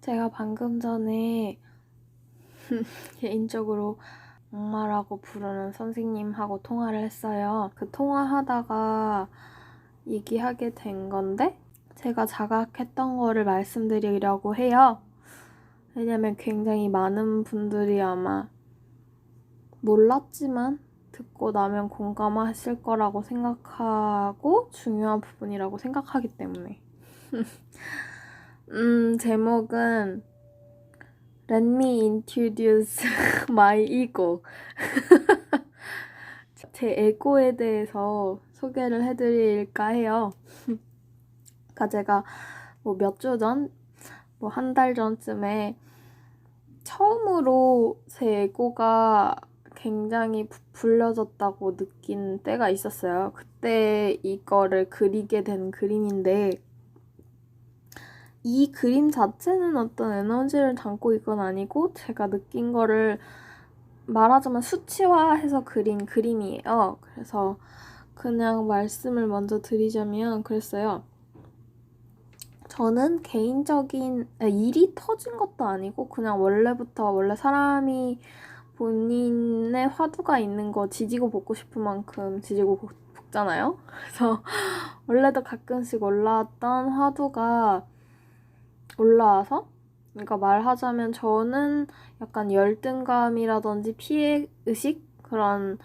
제가 방금 전에 개인적으로 엄마라고 부르는 선생님하고 통화를 했어요. 그 통화하다가 얘기하게 된 건데 제가 자각했던 거를 말씀드리려고 해요. 왜냐면 굉장히 많은 분들이 아마 몰랐지만 듣고 나면 공감하실 거라고 생각하고 중요한 부분이라고 생각하기 때문에 제목은 Let me introduce my ego. 제 에고에 대해서 소개를 해드릴까 해요. 그러니까 제가 몇 주 전, 한 달 전쯤에 처음으로 제 에고가 굉장히 부풀려졌다고 느낀 때가 있었어요. 그때 이거를 그리게 된 그림인데 이 그림 자체는 어떤 에너지를 담고 있건 아니고 제가 느낀 거를 말하자면 수치화해서 그린 그림이에요. 그래서 그냥 말씀을 먼저 드리자면 그랬어요. 저는 개인적인 일이 터진 것도 아니고 그냥 원래 사람이 본인의 화두가 있는 거 지지고 볶고 싶은 만큼 지지고 볶잖아요. 그래서 원래도 가끔씩 올라왔던 화두가 올라와서 그러니까 말하자면 저는 약간 열등감이라든지 피해의식 그런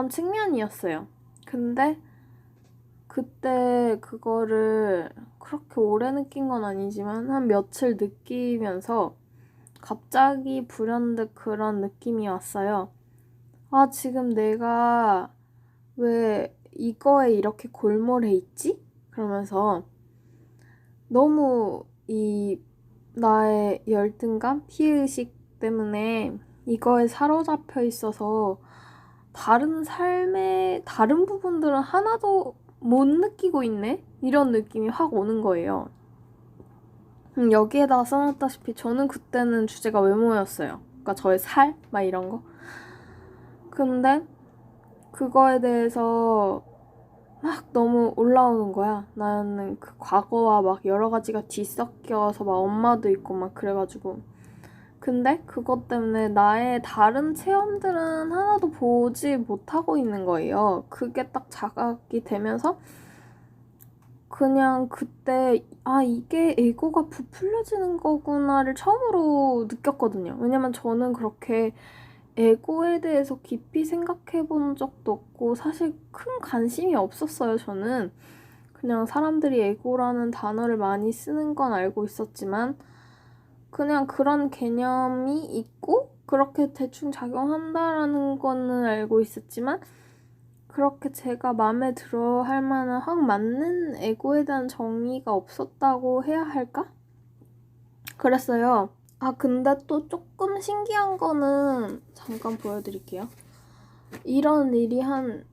측면이었어요. 근데 그때 그거를 그렇게 오래 느낀 건 아니지만 한 며칠 느끼면서 갑자기 불현듯 그런 느낌이 왔어요. 아, 지금 내가 왜 이거에 이렇게 골몰해 있지? 그러면서 너무 나의 열등감, 피해의식 때문에 이거에 사로잡혀 있어서 다른 삶의 다른 부분들은 하나도 못 느끼고 있네? 이런 느낌이 확 오는 거예요. 여기에다가 써놨다시피 저는 그때는 주제가 외모였어요. 그러니까 저의 살? 막 이런 거. 근데 그거에 대해서 막 너무 올라오는 거야. 나는 그 과거와 막 여러 가지가 뒤섞여서 막 엄마도 있고 막 그래가지고. 근데 그것 때문에 나의 다른 체험들은 하나도 보지 못하고 있는 거예요. 그게 딱 자각이 되면서 그냥 그때 이게 에고가 부풀려지는 거구나를 처음으로 느꼈거든요. 왜냐면 저는 그렇게 에고에 대해서 깊이 생각해 본 적도 없고 사실 큰 관심이 없었어요. 저는 그냥 사람들이 에고라는 단어를 많이 쓰는 건 알고 있었지만 그냥 그런 개념이 있고 그렇게 대충 작용한다라는 거는 알고 있었지만 그렇게 제가 마음에 들어 할 만한 확 맞는 에고에 대한 정의가 없었다고 해야 할까? 그랬어요. 근데 또 조금 신기한 거는 잠깐 보여드릴게요. 이런 일이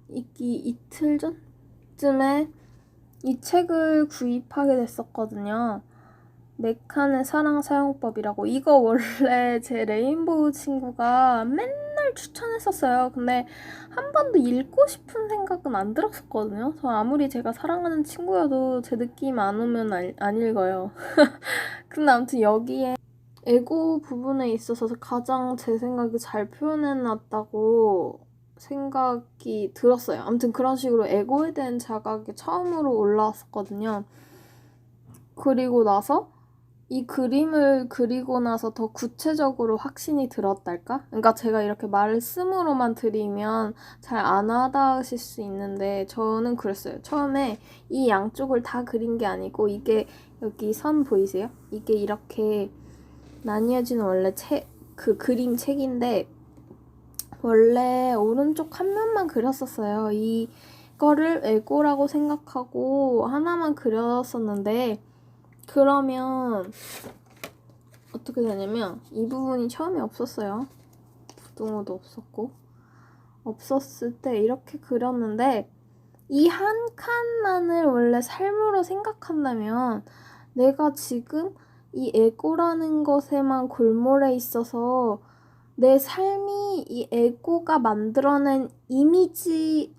이틀 전쯤에 이 책을 구입하게 됐었거든요. 4칸의 사랑 사용법이라고. 이거 원래 제 레인보우 친구가 맨날 추천했었어요. 근데 한 번도 읽고 싶은 생각은 안 들었었거든요. 저 아무리 제가 사랑하는 친구여도 제 느낌 안 오면 안 읽어요. 근데 아무튼 여기에 에고 부분에 있어서 가장 제 생각이 잘 표현해놨다고 생각이 들었어요. 아무튼 그런 식으로 에고에 대한 자각이 처음으로 올라왔었거든요. 그리고 나서 이 그림을 그리고 나서 더 구체적으로 확신이 들었달까? 그러니까 제가 이렇게 말씀으로만 드리면 잘 안 와닿으실 수 있는데 저는 그랬어요. 처음에 이 양쪽을 다 그린 게 아니고 이게 여기 선 보이세요? 이게 이렇게 나뉘어지는 원래 그 그림 책인데 원래 오른쪽 한 면만 그렸었어요. 이거를 에고라고 생각하고 하나만 그렸었는데 그러면 어떻게 되냐면 이 부분이 처음에 없었어요. 부등호도 없었고 없었을 때 이렇게 그렸는데 이 한 칸만을 원래 삶으로 생각한다면 내가 지금 이 에고라는 것에만 골몰해 있어서 내 삶이 이 에고가 만들어낸 이미지에만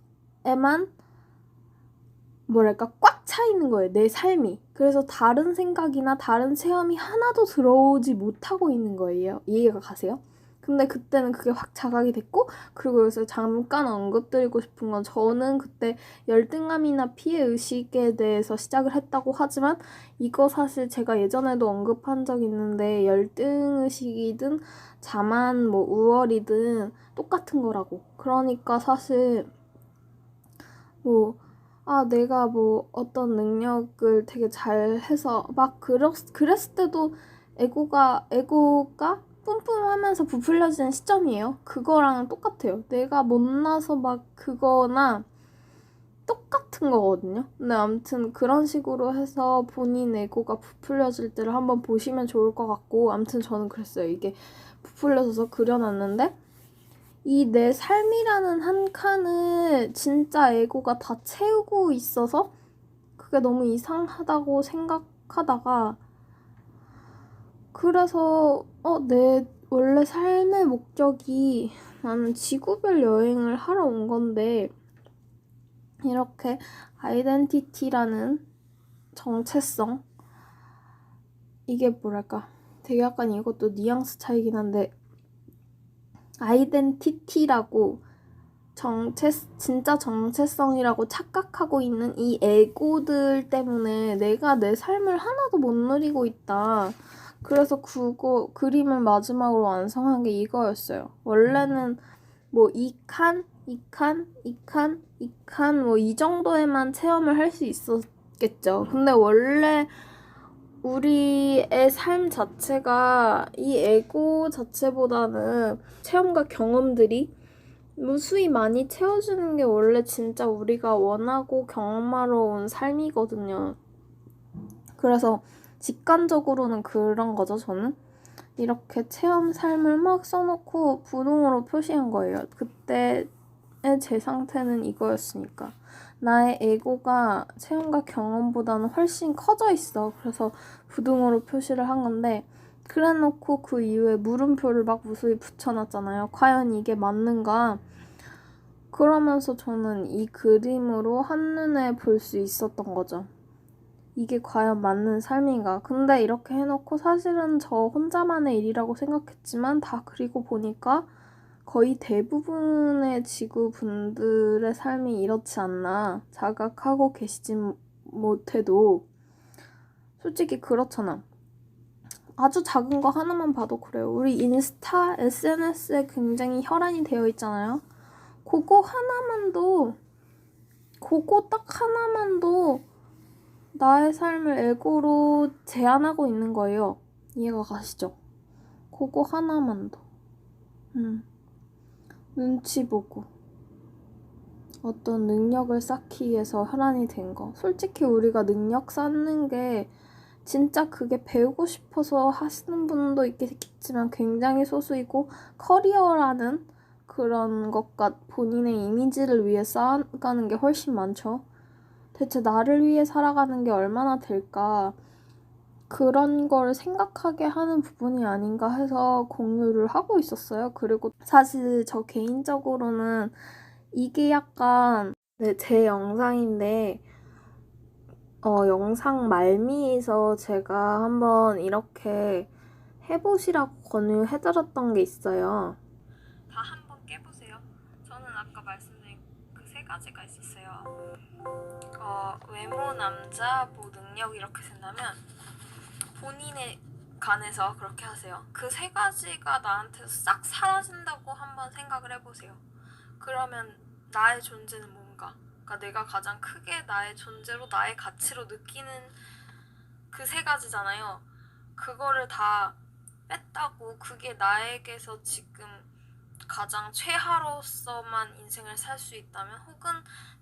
꽉 차 있는 거예요. 내 삶이. 그래서 다른 생각이나 다른 체험이 하나도 들어오지 못하고 있는 거예요. 이해가 가세요? 근데 그때는 그게 확 자각이 됐고, 그리고 여기서 잠깐 언급드리고 싶은 건, 저는 그때 열등감이나 피해의식에 대해서 시작을 했다고 하지만 이거 사실 제가 예전에도 언급한 적 있는데, 열등의식이든 자만 뭐 우월이든 똑같은 거라고. 그러니까 사실 뭐 내가 뭐 어떤 능력을 되게 잘해서 막 그랬을 때도 에고가 뿜뿜하면서 부풀려지는 시점이에요. 그거랑 똑같아요. 내가 못나서 막 그거나 똑같은 거거든요. 근데 아무튼 그런 식으로 해서 본인 에고가 부풀려질 때를 한번 보시면 좋을 것 같고, 아무튼 저는 그랬어요. 이게 부풀려져서 그려놨는데, 이 내 삶이라는 한 칸을 진짜 에고가 다 채우고 있어서 그게 너무 이상하다고 생각하다가, 그래서 내 원래 삶의 목적이 나는 지구별 여행을 하러 온 건데, 이렇게 아이덴티티라는 정체성, 이게 뭐랄까 되게 약간 이것도 뉘앙스 차이긴 한데, 아이덴티티라고 진짜 정체성이라고 착각하고 있는 이 에고들 때문에 내가 내 삶을 하나도 못 누리고 있다. 그래서 그거 그림을 마지막으로 완성한 게 이거였어요. 원래는 뭐 이 칸 뭐 이 정도에만 체험을 할 수 있었겠죠. 근데 원래 우리의 삶 자체가 이 에고 자체보다는 체험과 경험들이 무수히 많이 채워주는 게 원래 진짜 우리가 원하고 경험하러 온 삶이거든요. 그래서 직관적으로는 그런 거죠, 저는. 이렇게 체험 삶을 막 써놓고 분홍으로 표시한 거예요. 그때의 제 상태는 이거였으니까. 나의 에고가 체험과 경험보다는 훨씬 커져 있어. 그래서 부등으로 표시를 한 건데, 그래놓고 그 이후에 물음표를 막 무수히 붙여놨잖아요. 과연 이게 맞는가? 그러면서 저는 이 그림으로 한눈에 볼 수 있었던 거죠. 이게 과연 맞는 삶인가? 근데 이렇게 해놓고 사실은 저 혼자만의 일이라고 생각했지만, 다 그리고 보니까 거의 대부분의 지구 분들의 삶이 이렇지 않나. 자각하고 계시지 못해도 솔직히 그렇잖아. 아주 작은 거 하나만 봐도 그래요. 우리 인스타, SNS에 굉장히 혈안이 되어 있잖아요. 그거 딱 하나만도 나의 삶을 에고로 제한하고 있는 거예요. 이해가 가시죠? 그거 하나만도. 눈치 보고 어떤 능력을 쌓기 위해서 혈안이 된 거. 솔직히 우리가 능력 쌓는 게 진짜 그게 배우고 싶어서 하시는 분도 있겠지만 굉장히 소수이고, 커리어라는 그런 것과 본인의 이미지를 위해 쌓아가는 게 훨씬 많죠. 대체 나를 위해 살아가는 게 얼마나 될까, 그런 걸 생각하게 하는 부분이 아닌가 해서 공유를 하고 있었어요. 그리고 사실 저 개인적으로는 이게 약간 제 영상인데, 영상 말미에서 제가 한번 이렇게 해보시라고 권유해드렸던 게 있어요. 다 한번 깨보세요. 저는 아까 말씀드린 그 세 가지가 있었어요. 외모, 남자, 뭐 능력 이렇게 된다면 본인에 관해서 그렇게 하세요. 그 세 가지가 나한테서 싹 사라진다고 한번 생각을 해보세요. 그러면 나의 존재는 뭔가? 그러니까 내가 가장 크게 나의 존재로, 나의 가치로 느끼는 그 세 가지잖아요. 그거를 다 뺐다고 그게 나에게서 지금 가장 최하로서만 인생을 살 수 있다면, 혹은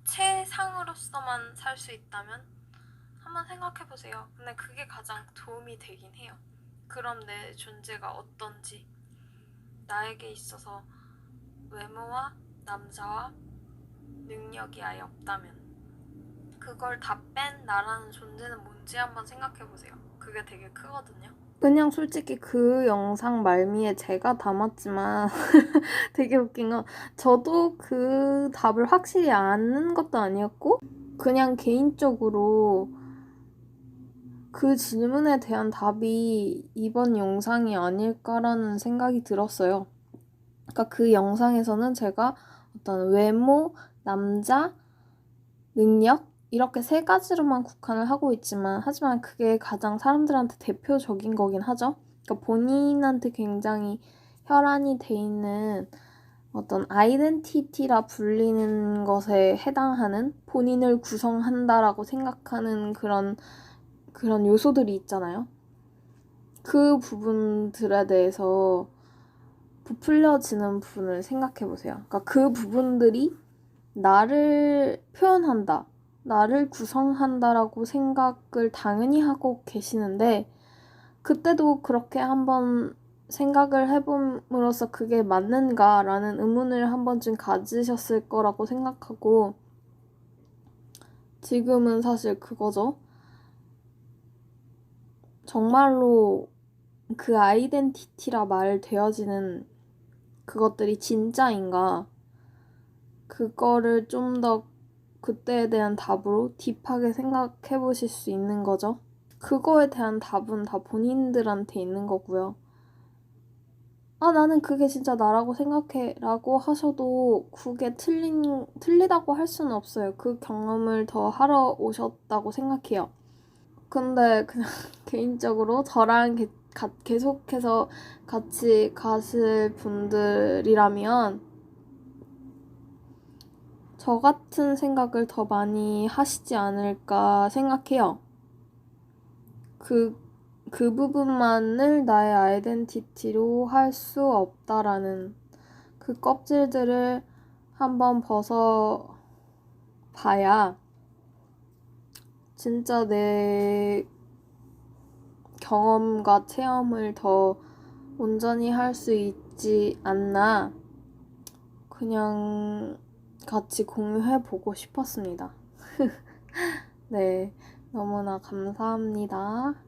최상으로서만 살 수 있다면 한번 생각해보세요. 근데 그게 가장 도움이 되긴 해요. 그럼 내 존재가 어떤지, 나에게 있어서 외모와 남자와 능력이 아예 없다면, 그걸 다 뺀 나라는 존재는 뭔지 한번 생각해보세요. 그게 되게 크거든요. 그냥 솔직히 그 영상 말미에 제가 담았지만 되게 웃긴 건, 저도 그 답을 확실히 아는 것도 아니었고, 그냥 개인적으로 그 질문에 대한 답이 이번 영상이 아닐까라는 생각이 들었어요. 그러니까 그 영상에서는 제가 어떤 외모, 남자, 능력 이렇게 세 가지로만 국한을 하고 있지만 하지만 그게 가장 사람들한테 대표적인 거긴 하죠. 그러니까 본인한테 굉장히 혈안이 돼 있는 어떤 아이덴티티라 불리는 것에 해당하는 본인을 구성한다라고 생각하는 그런 요소들이 있잖아요. 그 부분들에 대해서 부풀려지는 부분을 생각해 보세요. 그러니까 그 부분들이 나를 표현한다, 나를 구성한다라고 생각을 당연히 하고 계시는데 그때도 그렇게 한번 생각을 해봄으로써 그게 맞는가라는 의문을 한 번쯤 가지셨을 거라고 생각하고 지금은 사실 그거죠. 정말로 그 아이덴티티라 말되어지는 그것들이 진짜인가? 그거를 좀 더 그때에 대한 답으로 딥하게 생각해 보실 수 있는 거죠. 그거에 대한 답은 다 본인들한테 있는 거고요. 아, 나는 그게 진짜 나라고 생각해 라고 하셔도 그게 틀리다고 할 수는 없어요. 그 경험을 더 하러 오셨다고 생각해요. 근데 그냥 개인적으로 저랑 계속해서 같이 가실 분들이라면 저 같은 생각을 더 많이 하시지 않을까 생각해요. 그 부분만을 나의 아이덴티티로 할 수 없다라는 그 껍질들을 한번 벗어봐야 진짜 내 경험과 체험을 더 온전히 할 수 있지 않나 그냥 같이 공유해보고 싶었습니다. 네, 너무나 감사합니다.